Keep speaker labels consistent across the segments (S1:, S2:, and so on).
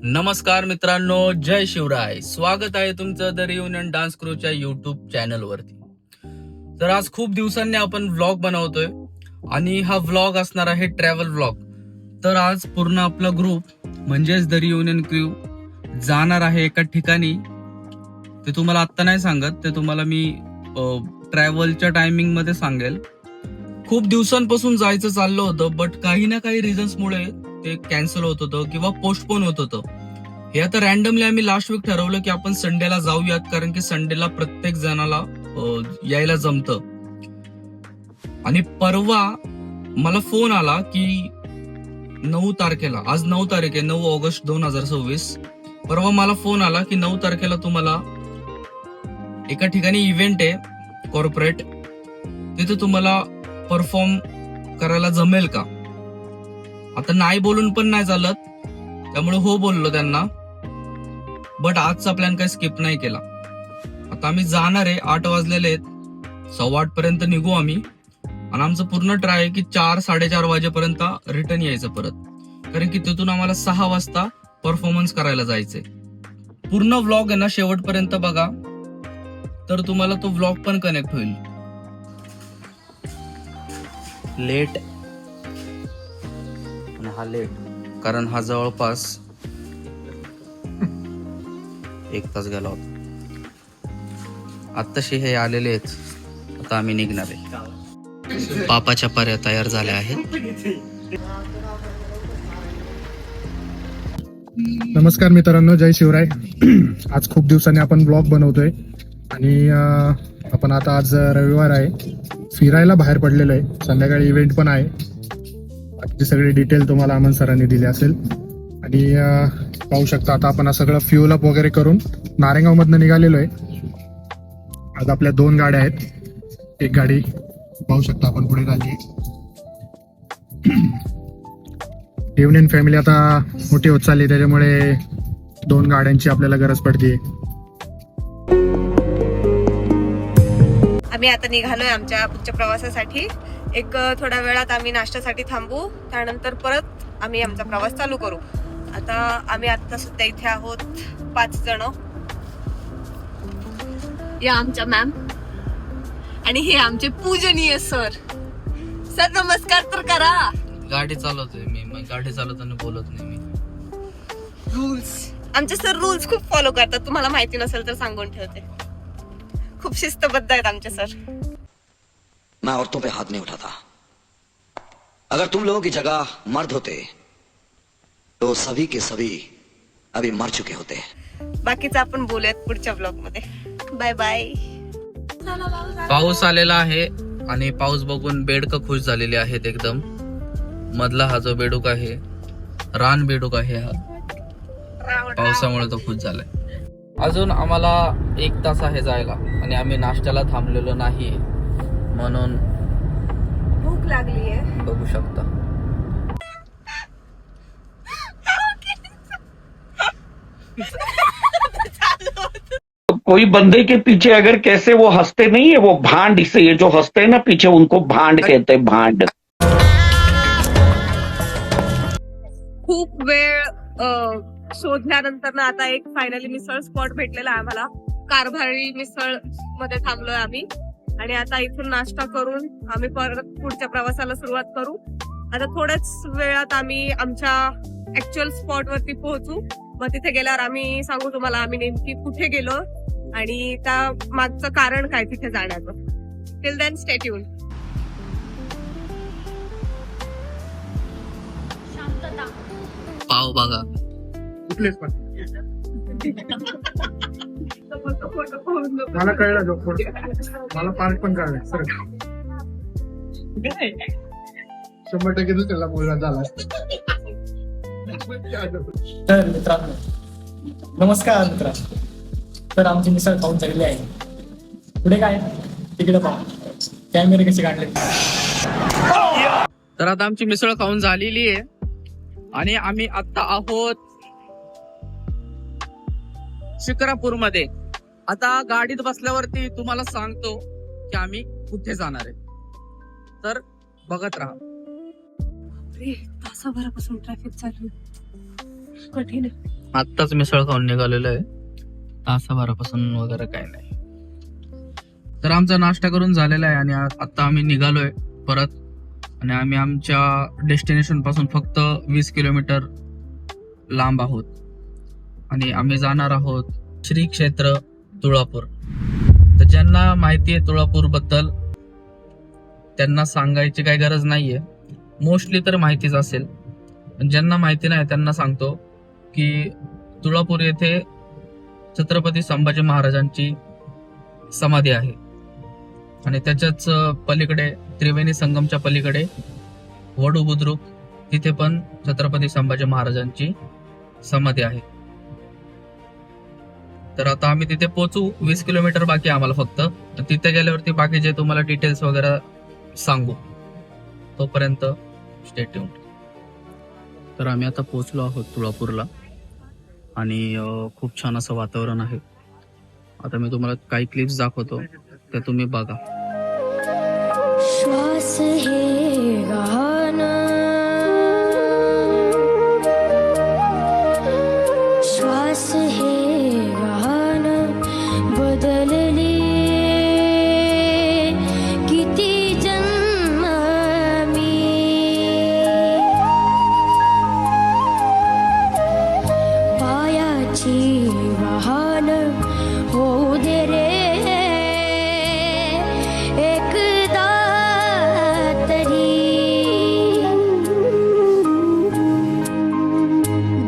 S1: नमस्कार मित्रांनो, जय शिवराय. स्वागत आहे तुमचं द रियुनियन डान्स क्रूच्या युट्यूब चॅनल वरती. तर आज खूप दिवसांनी आपण व्लॉग बनवतोय आणि हा व्लॉग असणार आहे ट्रॅव्हल व्लॉग. तर आज पूर्ण आपला ग्रुप म्हणजेच द रियुनियन क्रू जाणार आहे एका ठिकाणी. ते तुम्हाला आत्ता नाही सांगत, ते तुम्हाला मी ट्रॅव्हलच्या टायमिंग मध्ये सांगेल. खूप दिवसांपासून जायचं चाललं होतं, बट काही ना काही रिझन्स मुळे ते कॅन्सल होत होतं किंवा पोस्टपोन होत होतं. हे आता रॅन्डमली आम्ही लास्ट वीक ठरवलं की आपण संडेला जाऊयात, कारण की संडेला प्रत्येक जणाला यायला जमतं. आणि परवा मला फोन आला की 9 तारखेला, आज 9 तारीख आहे, 9 ऑगस्ट 2026. परवा मला फोन आला की 9 तारखेला तुम्हाला एका ठिकाणी इव्हेंट आहे कॉर्पोरेट, तिथे तुम्हाला परफॉर्म करायला जमेल का. आता नाही बोलून पण नाही चालत, त्यामुळे हो बोललो त्यांना. बट आजचा प्लॅन काही स्किप नाही केला. आता आम्ही जाणार आहे, 8 वाजलेले आहेत, 8:15 पर्यंत निघू आम्ही. आणि आमचं पूर्ण ट्राय आहे की 4-4:30 वाजेपर्यंत रिटर्न यायचं परत, कारण की तिथून आम्हाला 6 वाजता परफॉर्मन्स करायला जायचंय. पूर्ण व्लॉग आहे ना शेवटपर्यंत बघा, तर तुम्हाला तो व्लॉग पण कनेक्ट होईल. लेट आणि हा लेट, कारण हा जवळपास 1 तास गेला होता. आत्ताशी हे आलेले आहेत, आता आम्ही निघणार आहे. पापाच्या पर्या तयार झाल्या आहेत.
S2: नमस्कार मित्रांनो, जय शिवराय. आज खूप दिवसांनी आपण ब्लॉग बनवतोय आणि आपण आता आज रविवार आहे, फिरायला बाहेर पडलेलो आहे. संध्याकाळी इव्हेंट पण आहे. बाकीची सगळी डिटेल तुम्हाला अमन सरांनी दिली असेल. आणि पाहू शकता आता आपण सगळं फ्युल अप वगैरे करून नारेगाव मधनं निघालेलो आहे. आज आपल्या 2 गाड्या आहेत. एक गाडी पाहू शकता आपण पुढे झाली. युनियन फॅमिली आता मोठी होत चालली, त्याच्यामुळे 2 गाड्यांची आपल्याला गरज पडते.
S3: आम्ही आता निघालोय आमच्या पुढच्या प्रवासासाठी. एक थोड्या वेळात आम्ही नाश्त्यासाठी थांबू, त्यानंतर परत आम्ही आमचा प्रवास चालू करू. आम्ही आता सुद्धा इथे आहोत 5 जण. या आमच्या मॅम आणि हे आमचे पूजनीय सर. सर नमस्कार तर करा.
S1: गाडी चालवतोय मी, गाडी चालवताना बोलत नाही मी.
S3: रूल्स, आमचे सर रूल्स खूप फॉलो करतात. तुम्हाला माहिती नसेल तर सांगून ठेवते. खूप शिस्तबद्ध आहेत आमचे सर.
S4: मैं औरतों पे हाथ नहीं उठाता. अगर तुम लोगों की जगह मर्द होते तो सभी के सभी अभी मर चुके होते.
S3: बाकीचं आपण बोलूयात पुढच्या ब्लॉग मध्ये. Bye bye.
S1: पाऊस आलेला आहे आणि पाऊस बघून बेडकं खुश झालेले आहेत एकदम. मधला हा जो बेडूक आहे, रान बेडूक आहे हा, पावसामुळे तो खुश झालाय. अजून आम्हाला 1 तास आहे जायला आणि आम्ही नाश्त्याला थांबलेलो नाही, म्हणून
S3: भूक लागली आहे.
S1: बघू शकता.
S5: कोई बंदे के पीछे अगर कैसे वो हंसते नहीं है, वो भांड, इससे ये जो हंसते हैं ना पीछे, उनको भांड कहते हैं, भांड.
S3: खूप वेळ शोधल्यानंतर ना आता एक फायनली मिसळ स्पॉट भेटलेला आहे आम्हाला. कारभारी मिसळ मध्ये थांबलोय आम्ही आणि आता इथून नाश्ता करून आम्ही परत पुढच्या प्रवासाला सुरुवात करू. आता थोड्याच वेळात आम्ही आमच्या ऍक्च्युअल स्पॉट वरती पोहोचू. मग तिथे गेल्यावर आम्ही सांगू तुम्हाला आम्ही नेमकी कुठे गेलो आणि त्या मागचं कारण काय तिथे जाण्याचं. Till then stay tune.
S1: पाव बघा.
S2: कुठलेच पण मला कळलं जो मला पार्क पण कळलं सर. 100% त्याला मुलगा झाला.
S6: तर मित्रांनो, नमस्कार मित्रांनो. तर आमची मिसळ खाऊन झालेली आहे. पुढे काय तिकडे पहा कॅमेरे कसे काढले.
S1: तर आता आमची मिसळ खाऊन झालेली आहे आणि आम्ही आता आहोत शिक्रापूर मध्ये. आता गाडीत बसल्यावरती तुम्हाला सांगतो की आम्ही कुठे जाणार आहे, तर बघत राहा.
S3: तासाभरापासून ट्रॅफिक चालू, कठीण आहे.
S1: आत्ताच मिसळ खाऊन निघालेलो आहे, तासाभरापासून वगैरे काय नाही. तर आमचा नाश्ता करून झालेला आहे आणि आता आम्ही निघालोय परत. आणि आम्ही आमच्या डेस्टिनेशन पासून फक्त 20 किलोमीटर लांब आहोत आणि आम्ही जाणार आहोत श्री क्षेत्र तुळापूर. तर ज्यांना माहिती आहे तुळापूर बद्दल त्यांना सांगायची काही गरज नाहीये, मोस्टली तर माहितीच असेल. पण ज्यांना माहिती नाही त्यांना सांगतो की तुळापूर येथे छत्रपती संभाजी महाराजांची समाधी आहे आणि त्याच्याच पलीकडे त्रिवेणी संगमच्या पलीकडे वडू बुद्रुक, तिथे पण छत्रपती संभाजी महाराजांची समाधी आहे. तर आता आम्ही तिथे पोहोचू, 20 किलोमीटर बाकी आम्हाला फक्त. तिथे गेल्यावरती बाकीचे तुम्हाला डिटेल्स वगैरे सांगू. तोपर्यंत स्टे ट्यून्ड. तर आम्ही आता पोहोचलो आहोत तुळापूरला आणि खूप छान असं वातावरण आहे. आता मी तुम्हाला काही क्लिप्स दाखवतो, त्या तुम्ही बघा.
S7: श्वास हे गाणं, श्वास हे गाणं बदलले किती जन्म मी, पायाची वाहन होऊ दे रे एकदा तरी,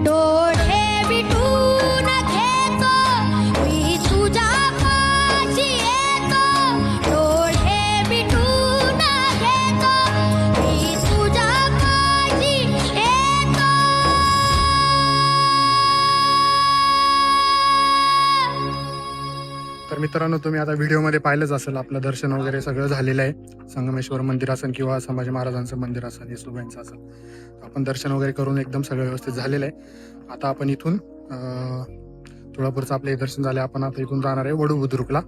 S7: डोळे मिटून घेतो मी तुझ्या पाशी येतो, डोळे मिटून घेतो मी तुझ्या पाशी येतो.
S2: तर मित्रांनो, तुम्ही आता व्हिडिओमध्ये पाहिलंच असेल, आपलं दर्शन वगैरे सगळं झालेलं आहे. संगमेश्वर मंदिर असेल किंवा संभाजी महाराजांचं मंदिर असेल, येसुबाईंचं असेल, आपण दर्शन वगैरे करून एकदम सगळं व्यवस्थित झालेलं आहे. आता आपण इथून तुळापूरचं आपलं हे दर्शन झालं. आपण आता इथून जाणार आहे वडू बुद्रुकला,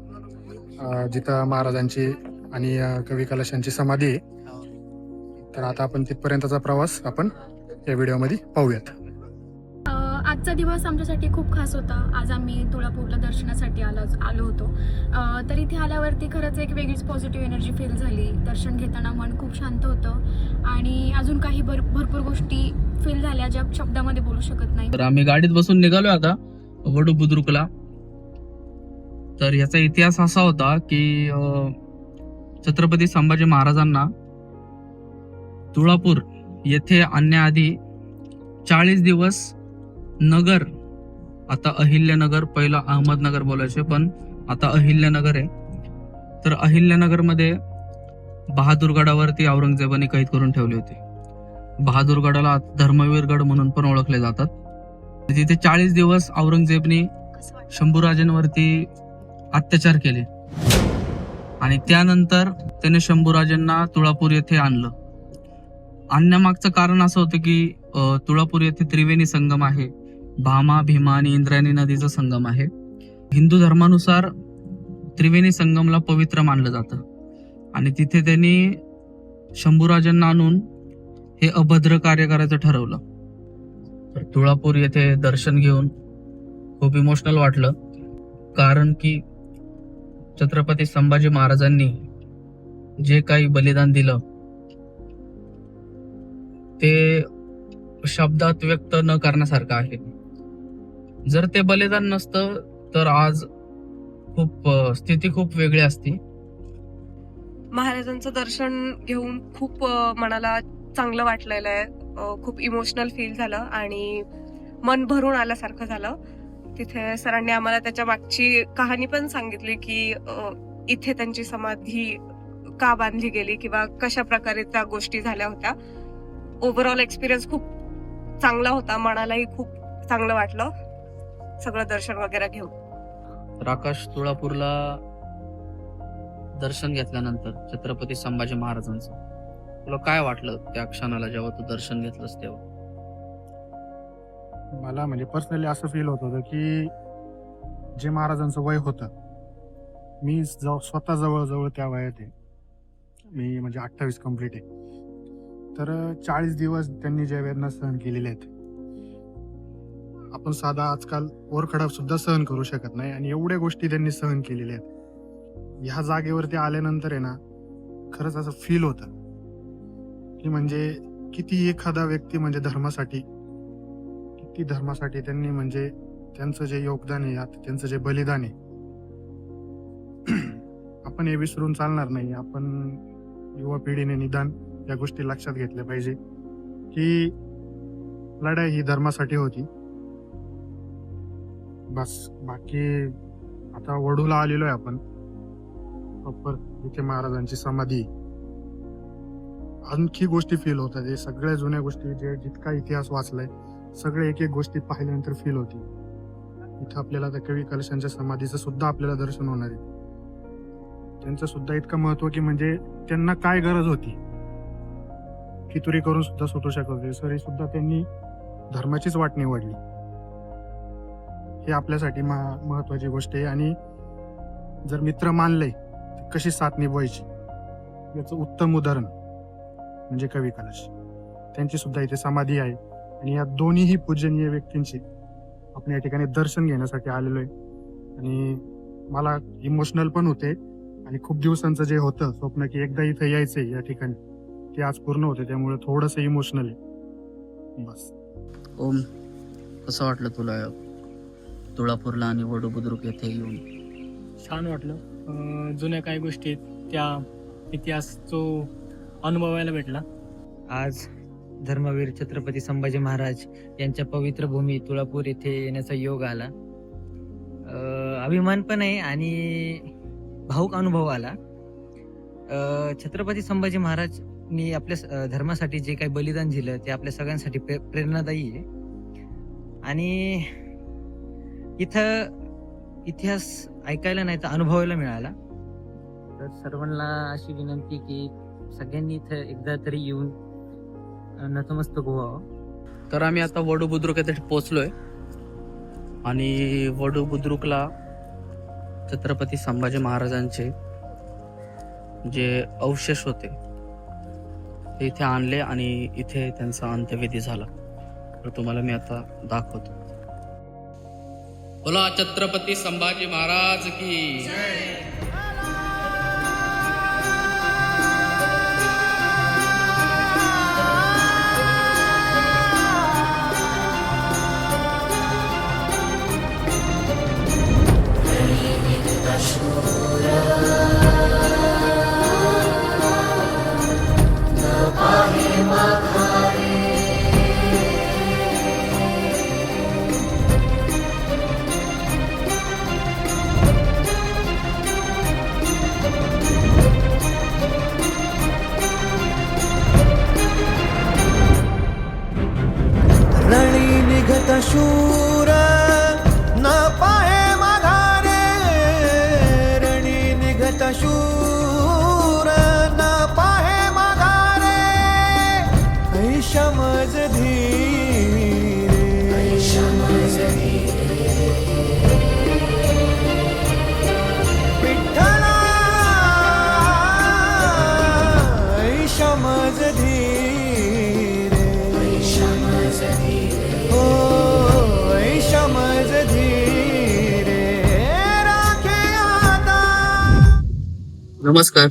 S2: जिथं महाराजांची आणि कवी कलशांची समाधी आहे. तर आता आपण तिथपर्यंतचा प्रवास आपण या व्हिडिओमध्ये पाहूयात.
S8: आजचा दिवस आमच्यासाठी खूप खास होता. आज आम्ही तुळापूरला दर्शनासाठी आलो होतो. तर इथे आल्यावरती खरंच एक वेगळीच पॉझिटिव्ह एनर्जी फील झाली. दर्शन घेताना मन खूप शांत होतं आणि अजून काही भरपूर गोष्टी फील झाल्या ज्या शब्दामध्ये बोलू शकत नाही.
S1: तर आम्ही गाडीत बसून निघालो आता वडू बुद्रुकला. तर याचा इतिहास असा होता की छत्रपती संभाजी महाराजांना तुळापूर येथे आणण्याआधी 40 दिवस नगर, आता अहिल्यानगर, पहिला अहमदनगर बोलायचे पण आता अहिल्यानगर आहे. तर अहिल्यानगरमध्ये बहादूरगडावरती औरंगजेबाने कैद करून ठेवले होते. बहादूरगडाला धर्मवीरगड म्हणून पण ओळखले जातात. तिथे 40 दिवस औरंगजेबने शंभूराजांवरती अत्याचार केले आणि त्यानंतर त्याने शंभूराजांना तुळापूर येथे आणलं. आणण्यामागचं कारण असं होतं की तुळापूर येथे त्रिवेणी संगम आहे, भामा, भीमा आणि इंद्रायणी नदीचा संगम आहे. हिंदू धर्मानुसार त्रिवेणी संगमला पवित्र मानलं जातं आणि तिथे त्यांनी शंभूराजांना आणून हे अभद्र कार्य करायचं ठरवलं. तर तुळापूर येथे दर्शन घेऊन खूप इमोशनल वाटलं, कारण की छत्रपती संभाजी महाराजांनी जे काही बलिदान दिलं ते शब्दात व्यक्त न करण्यासारखं आहे. जर ते बलिदान नसतं तर आज स्थिती खूप वेगळी असती.
S3: महाराजांचं दर्शन घेऊन खूप मनाला चांगलं वाटलेलं आहे. खूप इमोशनल फील झालं आणि मन भरून आल्यासारखं झालं. तिथे सरांनी आम्हाला त्याच्या मागची कहाणी पण सांगितली की इथे त्यांची समाधी का बांधली गेली किंवा कशा प्रकारे त्या गोष्टी झाल्या होत्या. ओव्हरऑल एक्सपिरियन्स खूप चांगला होता. मनालाही खूप चांगलं वाटलं सगळं दर्शन वगैरे घेऊन.
S1: तर आकाश, तुळापूरला दर्शन घेतल्यानंतर छत्रपती संभाजी महाराजांचं तुला काय वाटलं त्या क्षणाला जेव्हा तू दर्शन घेतलंस तेव्हा?
S2: मला म्हणजे पर्सनली असं फील होत होतं की जे महाराजांचं वय होतं, मी स्वतः जवळजवळ त्या वयात आहे. मी म्हणजे 28 कम्प्लीट आहे. तर 40 दिवस त्यांनी ज्या वेदना सहन केलेल्या आहेत आपण साधा आजकाल ओरखडा सुद्धा सहन करू शकत नाही, आणि एवढ्या गोष्टी त्यांनी सहन केलेल्या आहेत. ह्या जागेवरती आल्यानंतर आहे ना, खरंच असं फील होतं की म्हणजे किती एखादा व्यक्ती म्हणजे धर्मासाठी त्यांनी म्हणजे त्यांचं जे योगदान आहे, आता त्यांचं जे बलिदान आहे, आपण हे विसरून चालणार नाही. आपण युवा पिढीने निदान या गोष्टी लक्षात घेतल्या पाहिजे की लढाई ही धर्मासाठी होती. बस बाकी आता वडूला आलेलो आहे आपण, प्रॉपर इथे महाराजांची समाधी. आणखी गोष्टी फील होतात, हे सगळ्या जुन्या गोष्टी जे जितका इतिहास वाचलाय सगळे एक एक गोष्टी पाहिल्यानंतर फील होती. इथं आपल्याला त्या कवी कलशांच्या समाधीचं सुद्धा आपल्याला दर्शन होणार आहे. त्यांचं सुद्धा इतकं महत्व की म्हणजे त्यांना काय गरज होती, फितुरी करून सुद्धा सुटू शकत होते, सरी सुद्धा त्यांनी धर्माचीच वाट निवडली. हे आपल्यासाठी महत्वाची गोष्ट आहे. आणि जर मित्र मानले तर कशी साथ निभवायची याचं उत्तम उदाहरण म्हणजे कवी कलश. त्यांची सुद्धा इथे समाधी आहे, आणि या दोन्हीही पूजनीय व्यक्तींची आपण या ठिकाणी दर्शन घेण्यासाठी आलेलो आहे. आणि मला इमोशनल पण होते, आणि खूप दिवसांचं जे होतं स्वप्न की एकदा इथे यायचंय या ठिकाणी, ते आज पूर्ण होते. त्यामुळे थोडंसं इमोशनल आहे बस.
S1: ओम, कसं वाटलं तुला तुळापूरला आणि वडू बुद्रुक येथे येऊन?
S6: छान वाटलं. जुन्या काही गोष्टी आहेत त्या इतिहास जो अनुभवायला भेटला.
S9: आज धर्मवीर छत्रपती संभाजी महाराज यांच्या पवित्र भूमी तुळापूर येथे येण्याचा योग आला. अभिमान पण आहे आणि भावुक अनुभव आला. छत्रपती संभाजी महाराजनी आपल्या धर्मासाठी जे काही बलिदान दिलं ते आपल्या सगळ्यांसाठी प्रेरणादायी आहे. आणि इथं इतिहास ऐकायला नाही तर अनुभवायला मिळाला. तर सर्वांना अशी विनंती की सगळ्यांनी इथं एकदा तरी येऊन नतमस्तक व्हावं.
S1: तर आम्ही आता वडू बुद्रुक येथे पोहोचलोय, आणि वडू बुद्रुकला छत्रपती संभाजी महाराजांचे जे अवशेष होते ते इथे आणले, आणि इथे त्यांचा अंत्यविधी झाला. तर तुम्हाला मी आता दाखवतो. बोला छत्रपती संभाजी महाराज की.
S10: रणी निघत शूर न पाहे माघारे, रणी निघत शूर न पाहे माघारे, ऐशमज धीरे, विठ्ठला ऐशमज धीरे,
S1: नमस्कार.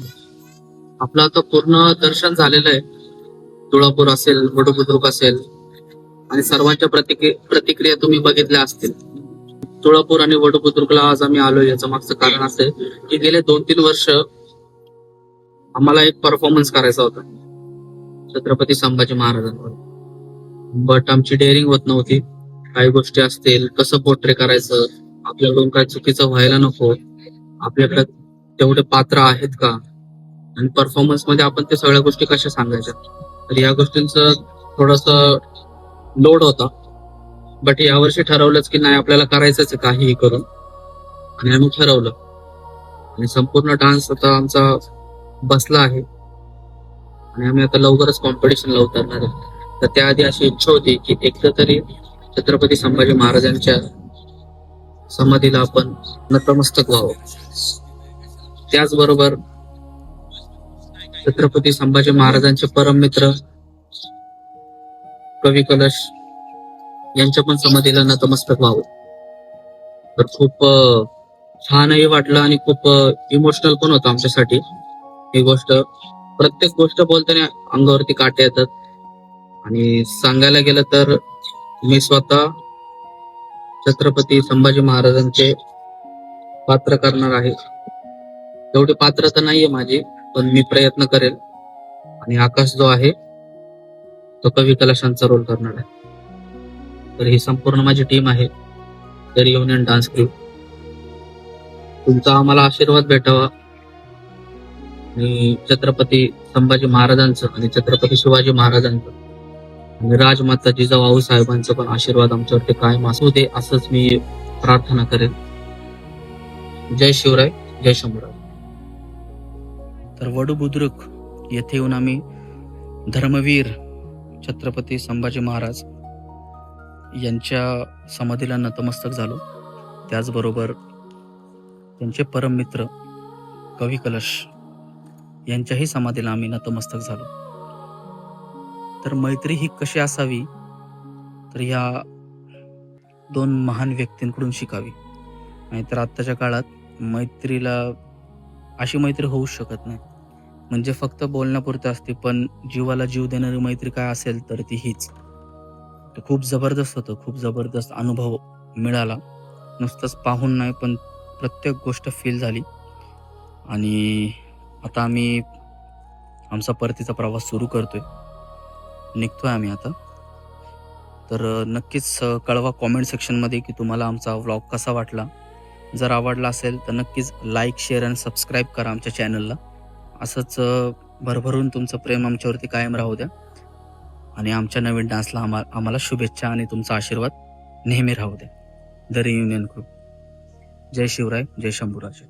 S1: आपलं आता पूर्ण दर्शन झालेलं आहे. तुळापूर असेल, वडू बुद्रुक असेल, आणि सर्वांच्या प्रतिक्रिया तुम्ही बघितल्या असतील. तुळापूर आणि वडू बुद्रुकला आज आम्ही आलोय, याचं मागचं कारण असं आहे की गेले 2-3 वर्ष आम्हाला एक परफॉर्मन्स करायचा होता छत्रपती संभाजी महाराजांवर, बट आमची डेअरिंग होत नव्हती. काही गोष्टी असतील, कसं पोर्ट्रे करायचं, आपल्याकडून काय चुकीचं व्हायला नको, आपल्याकडे तेवढे पात्र आहेत का, आणि परफॉर्मन्स मध्ये आपण ते सगळ्या गोष्टी कशा सांगायच्या. तर या गोष्टींचं थोडस लोड होता. बट यावर्षी ठरवलंच की नाही, आपल्याला करायचंच आहे काहीही करून, आणि आम्ही ठरवलं. आणि संपूर्ण डान्स आता आमचा बसला आहे, आणि आम्ही आता लवकरच कॉम्पिटिशनला उतरणार आहे. तर त्याआधी अशी इच्छा होती की एकदा तरी छत्रपती संभाजी महाराजांच्या समाधीला आपण नतमस्तक व्हावं. त्याचबरोबर छत्रपती संभाजी महाराजांचे परम मित्र कवी कलश यांच्या पण समाधीला नतमस्तक व्हावं. तर खूप छानही वाटलं आणि खूप इमोशनल पण होतं आमच्यासाठी ही गोष्ट. प्रत्येक गोष्ट बोलताना अंगावरती काटे येतात. आणि सांगायला गेलं तर मी स्वतः छत्रपती संभाजी महाराजांचे पात्र करणार आहे. तेवढी पात्रता नाहीये माझी, पण मी प्रयत्न करेल. आणि आकाश जो आहे तो कवी कलशांचा रोल करणार आहे. तर ही संपूर्ण माझी टीम आहे, द रियुनियन डान्स क्रू. तुमचा आम्हाला आशीर्वाद भेटावा आणि छत्रपती संभाजी महाराजांचं आणि छत्रपती शिवाजी महाराजांचं आणि राजमाता जिजाऊ साहेबांचं पण आशीर्वाद आमच्यावरती कायम असू दे, असंच मी प्रार्थना करेन. जय शिवराय, जय शंभूराज. तर वडू बुद्रुक येथे येऊन आम्ही धर्मवीर छत्रपती संभाजी महाराज यांच्या समाधीला नतमस्तक झालो. त्याचबरोबर त्यांचे परम मित्र कवी कलश यांच्याही समाधीला आम्ही नतमस्तक झालो. तर मैत्री ही कशी असावी, तर ह्या दोन महान व्यक्तींकडून शिकावी. नाहीतर आत्ताच्या काळात मैत्रीला अशी मैत्री होऊच शकत नाही. म्हणजे फक्त बोलण्यापुरतं असते, पण जीवाला जीव देणारी मैत्री काय असेल तर ती हीच. तर खूप जबरदस्त होतं, खूप जबरदस्त अनुभव मिळाला. नुसतंच पाहून नाही, पण प्रत्येक गोष्ट फील झाली. आणि आता आम्ही आमचा परतीचा प्रवास सुरू करतोय, निघतोय आम्ही आता. तर नक्कीच कळवा कॉमेंट सेक्शनमध्ये की तुम्हाला आमचा व्लॉग कसा वाटला. जर आवडला असेल तर नक्कीच लाईक, शेअर आणि सबस्क्राईब करा आमच्या चॅनलला. असंच भरभरून तुमचं प्रेम आमच्यावरती कायम राहू द्या. आणि आमच्या नवीन डान्सला आम्हाला शुभेच्छा आणि तुमचा आशीर्वाद नेहमी राहू द्या. The reunion crew. जय शिवराय, जय शंभूराज.